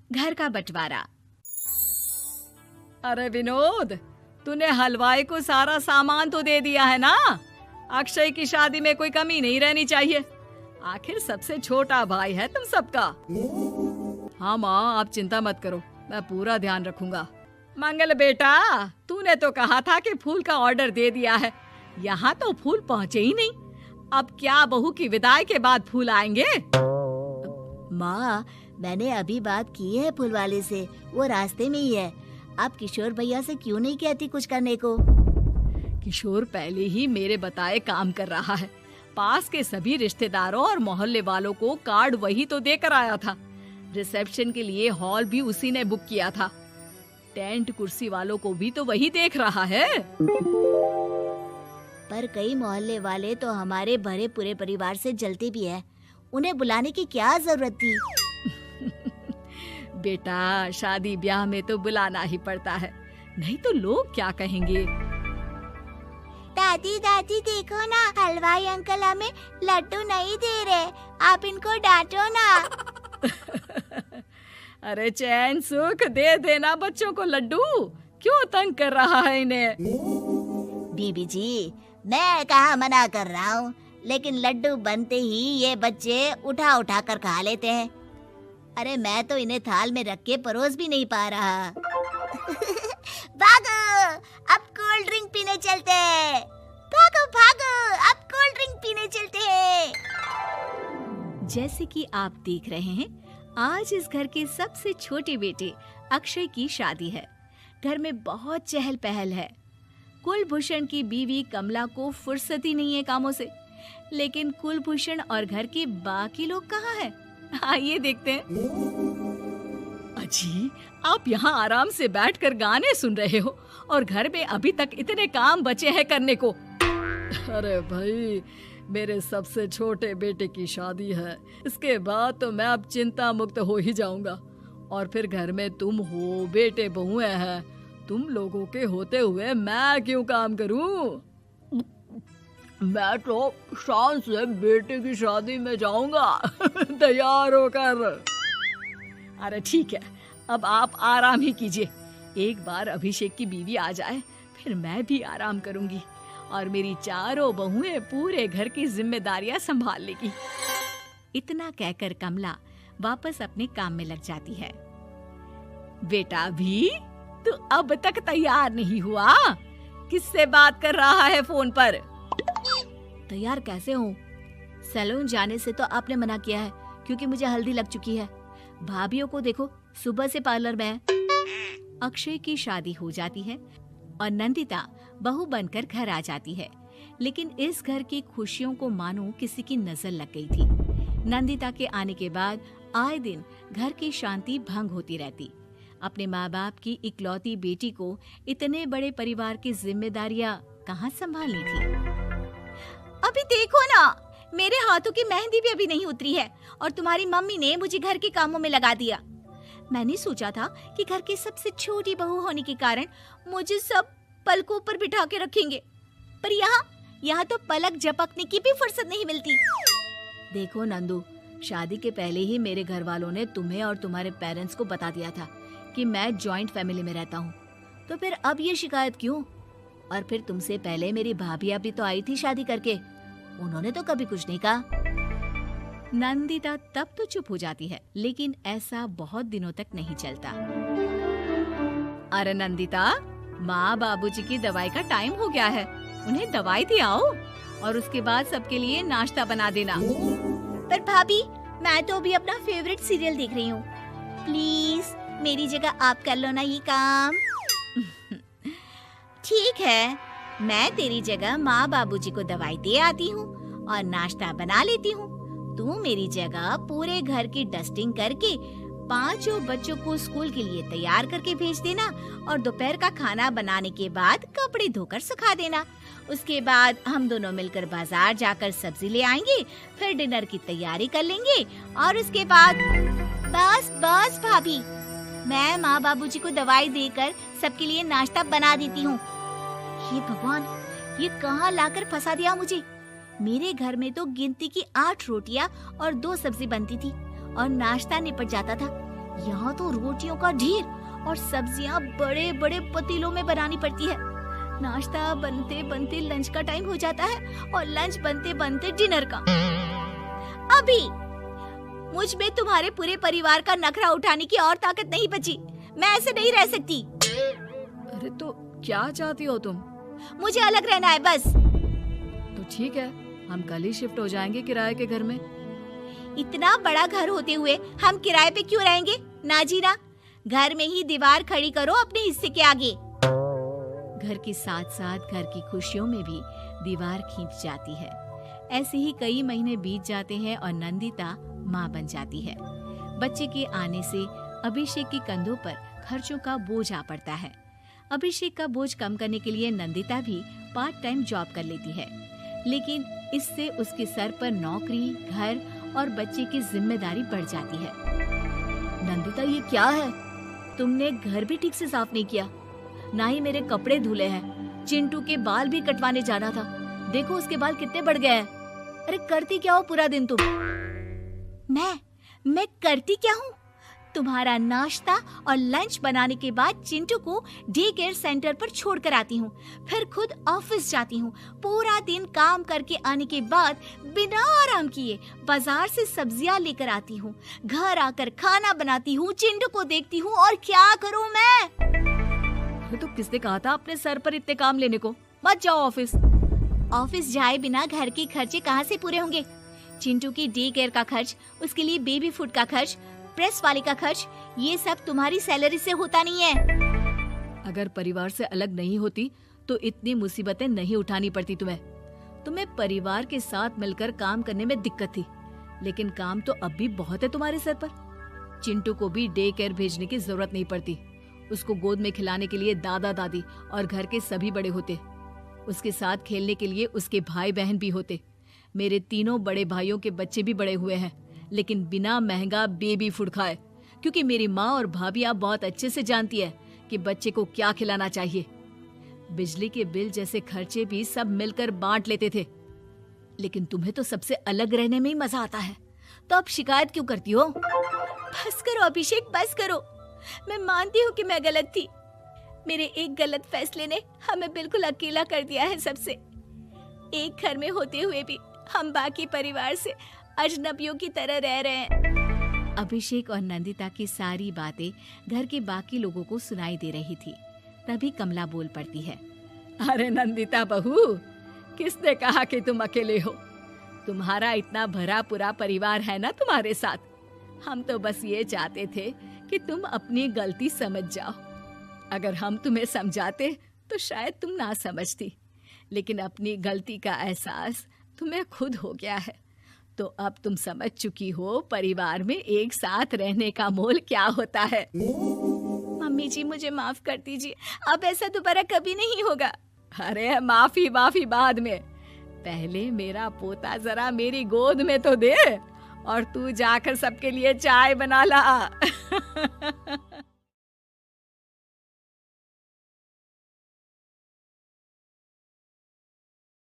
घर का बंटवारा। अरे विनोद, तूने हलवाई को सारा सामान तो दे दिया है ना? अक्षय की शादी में कोई कमी नहीं रहनी चाहिए। आखिर सबसे छोटा भाई है तुम सबका। हाँ माँ, आप चिंता मत करो, मैं पूरा ध्यान रखूंगा। मंगल बेटा, तूने तो कहा था कि फूल का ऑर्डर दे दिया है, यहाँ तो फूल पहुँचे ही नहीं। अब क्या बहू की विदाई के बाद फूल आएंगे? माँ, मैंने अभी बात की है फूल वाले से, वो रास्ते में ही है। आप किशोर भैया से क्यों नहीं कहती कुछ करने को? किशोर पहले ही मेरे बताए काम कर रहा है। पास के सभी रिश्तेदारों और मोहल्ले वालों को कार्ड वही तो देकर आया था। रिसेप्शन के लिए हॉल भी उसी ने बुक किया था। टेंट कुर्सी वालों को भी तो वही देख रहा है। पर कई मोहल्ले वाले तो हमारे भरे पूरे परिवार से जलते भी हैं। उन्हें बुलाने की क्या जरूरत थी? बेटा, शादी ब्याह में तो बुलाना ही पड़ता है, नहीं तो लोग क्या कहेंगे। दादी दादी देखो ना, हलवाई अंकल हमें लड्डू नहीं दे रहे, आप इनको डांटो ना। अरे चैन सुख दे देना बच्चों को लड्डू, क्यों तंग कर रहा है इन्हें? बीबी जी, मैं कहाँ मना कर रहा हूँ, लेकिन लड्डू बनते ही ये बच्चे उठा उठा कर खा लेते हैं। अरे मैं तो इन्हें थाल में रख के परोस भी नहीं पा रहा। भागो, अब कोल्ड ड्रिंक पीने चलते हैं। भागो भागो, अब कोल्ड ड्रिंक पीने चलते हैं। जैसे कि आप देख रहे हैं, आज इस घर के सबसे छोटे बेटे अक्षय की शादी है। घर में बहुत चहल पहल है। कुलभूषण की बीवी कमला को फुर्सत ही नहीं है कामों से, लेकिन कुलभूषण और घर के बाकी लोग कहाँ हैं? आइए देखते हैं। अजी, आप यहाँ आराम से बैठकर गाने सुन रहे हो और घर में अभी तक इतने काम बचे हैं करने को। अरे भाई, मेरे सबसे छोटे बेटे की शादी है, इसके बाद तो मैं अब चिंता मुक्त हो ही जाऊंगा। और फिर घर में तुम हो, बेटे बहुएं हैं, तुम लोगों के होते हुए मैं क्यों काम करूं? मैं तो शान से बेटे की शादी में जाऊंगा तैयार होकर। अरे ठीक है, अब आप आराम ही कीजिए। एक बार अभिषेक की बीवी आ जाए, फिर मैं भी आराम करूंगी और मेरी चारों बहुएं पूरे घर की जिम्मेदारियां संभाल लेगी। इतना कहकर कमला वापस अपने काम में लग जाती है। बेटा भी, तू अब तक तैयार नहीं हुआ? किससे बात कर रहा है फोन पर? तैयार कैसे हूँ? सैलून जाने से तो आपने मना किया है, क्योंकि मुझे हल्दी लग चुकी है। भाभीयों को देखो, सुबह से पार्लर में है। अक्षय की शादी हो जाती है और नंदिता बहू बनकर घर आ जाती है, लेकिन इस घर की खुशियों को मानो किसी की नजर लग गई थी। नंदिता के आने के बाद आए दिन घर की शांति भंग होती रहती। अपने माँ बाप की इकलौती बेटी को इतने बड़े परिवार की जिम्मेदारियां कहाँ संभालनी थी। अभी देखो ना, मेरे हाथों की मेहंदी भी अभी नहीं उतरी है और तुम्हारी मम्मी ने मुझे घर के कामों में लगा दिया। मैंने सोचा था कि घर की सबसे छोटी बहू होने के कारण मुझे सब पलकों पर बिठा के रखेंगे, पर यहाँ तो पलक झपकने की भी फुर्सत नहीं मिलती। देखो नंदू, शादी के पहले ही मेरे घर वालों ने तुम्हें और तुम्हारे पेरेंट्स को बता दिया था कि मैं जॉइंट फैमिली में रहता हूँ, तो फिर अब ये शिकायत क्यों? और फिर तुमसे पहले मेरी भाभी भी तो आई थी शादी करके, उन्होंने तो कभी कुछ नहीं कहा। नंदिता तब तो चुप हो जाती है, लेकिन ऐसा बहुत दिनों तक नहीं चलता। अरे नंदिता, माँ बाबूजी की दवाई का टाइम हो गया है, उन्हें दवाई दिलाओ और उसके बाद सबके लिए नाश्ता बना देना। पर भाभी, मैं तो अभी अपना फेवरेट सीरियल देख रही हूँ। प्लीज मेरी जगह आप कर लो ना ये काम। ठीक है, मैं तेरी जगह माँ बाबूजी को दवाई दे आती हूँ और नाश्ता बना लेती हूँ। तू मेरी जगह पूरे घर की डस्टिंग करके 5 बच्चों को स्कूल के लिए तैयार करके भेज देना और दोपहर का खाना बनाने के बाद कपड़े धोकर सुखा देना। उसके बाद हम दोनों मिलकर बाजार जाकर सब्जी ले आएंगे, फिर डिनर की तैयारी कर लेंगे और उसके बाद बस भाभी, मैं माँ बाबूजी को दवाई देकर सबके लिए नाश्ता बना देती हूँ। हे भगवान, ये कहाँ लाकर फंसा दिया मुझे। मेरे घर में तो गिनती की 8 रोटियां और 2 सब्जी बनती थी और नाश्ता निपट जाता था, यहाँ तो रोटियों का ढेर और सब्जियाँ बड़े बड़े पतीलों में बनानी पड़ती है। नाश्ता बनते बनते लंच का टाइम हो जाता है और लंच बनते बनते डिनर का। अभी मुझ में तुम्हारे पूरे परिवार का नखरा उठाने की और ताकत नहीं बची। मैं ऐसे नहीं रह सकती। अरे तो क्या चाहती हो तुम? मुझे अलग रहना है बस। तो ठीक है, हम कल ही शिफ्ट हो जाएंगे किराए के घर में। इतना बड़ा घर होते हुए हम किराए पे क्यों रहेंगे? ना जी ना, घर में ही दीवार खड़ी करो अपने हिस्से के आगे। घर के साथ साथ घर की खुशियों में भी दीवार खींच जाती है। ऐसे ही कई महीने बीत जाते हैं और नंदिता माँ बन जाती है। बच्चे के आने से अभिषेक के कंधों पर खर्चों का बोझ आ पड़ता है। अभिषेक का बोझ कम करने के लिए नंदिता भी पार्ट टाइम जॉब कर लेती है, लेकिन इससे उसके सर पर नौकरी, घर और बच्चे की जिम्मेदारी बढ़ जाती है। नंदिता, ये क्या है? तुमने घर भी ठीक से साफ नहीं किया, ना ही मेरे कपड़े धुले हैं। चिंटू के बाल भी कटवाने जाना था, देखो उसके बाल कितने बढ़ गए हैं। अरे करती क्या हो पूरा दिन तुम? मैं करती क्या हूँ? तुम्हारा नाश्ता और लंच बनाने के बाद चिंटू को डे केयर सेंटर पर छोड़ कर आती हूँ, फिर खुद ऑफिस जाती हूँ। पूरा दिन काम करके आने के बाद बिना आराम किए बाजार से सब्जियाँ लेकर आती हूँ, घर आकर खाना बनाती हूँ, चिंटू को देखती हूँ और क्या करूँ मैं? तो किसने कहा था अपने सर पर इतने काम लेने को? मत जाओ ऑफिस। ऑफिस जाए बिना घर के खर्चे कहाँ से पूरे होंगे? चिंटू की डे केयर का खर्च, उसके लिए बेबी फूड का खर्च, प्रेस वाले का खर्च, ये सब तुम्हारी सैलरी से होता नहीं है। अगर परिवार से अलग नहीं होती तो इतनी मुसीबतें नहीं उठानी पड़ती तुम्हें परिवार के साथ मिलकर काम करने में दिक्कत थी, लेकिन काम तो अब भी बहुत है तुम्हारे सर पर। चिंटू को भी डे केयर भेजने की जरूरत नहीं पड़ती। उसको गोद में खिलाने के लिए दादा दादी और घर के सभी बड़े होते। उसके साथ खेलने के लिए उसके भाई बहन भी होते। मेरे तीनों बड़े भाइयों के बच्चे भी बड़े हुए हैं, लेकिन बिना महंगा बेबी फूड खाए, क्योंकि मेरी माँ और भाभियाँ बहुत अच्छे से जानती है कि बच्चे को क्या खिलाना चाहिए। बिजली के बिल जैसे खर्चे भी सब मिलकर बांट लेते थे। लेकिन तुम्हें तो सबसे अलग रहने में ही मजा आता है, तो अब शिकायत क्यों करती हो? बस करो अभिषेक, बस करो। मैं मानती हूँ कि मैं गलत थी। मेरे एक गलत फैसले ने हमें बिल्कुल अकेला कर दिया है सबसे। एक घर में होते हुए भी हम बाकी परिवार से अजनबियों की तरह रह रहे हैं। अभिषेक और नंदिता की सारी बातें घर के बाकी लोगों को सुनाई दे रही थी। तभी कमला बोल पड़ती है। अरे नंदिता बहू, किसने कहा कि तुम अकेले हो? तुम्हारा इतना भरा पूरा परिवार है ना तुम्हारे साथ। हम तो बस ये चाहते थे कि तुम अपनी गलती समझ जाओ। अगर हम तुम्हें समझाते तो शायद तुम ना समझती, लेकिन अपनी गलती का एहसास तुम्हें खुद हो गया है, तो अब तुम समझ चुकी हो परिवार में एक साथ रहने का मोल क्या होता है। मम्मी जी, मुझे माफ कर दीजिए, अब ऐसा दोबारा कभी नहीं होगा। अरे माफी बाद में, पहले मेरा पोता जरा मेरी गोद में तो दे, और तू जाकर सबके लिए चाय बना ला।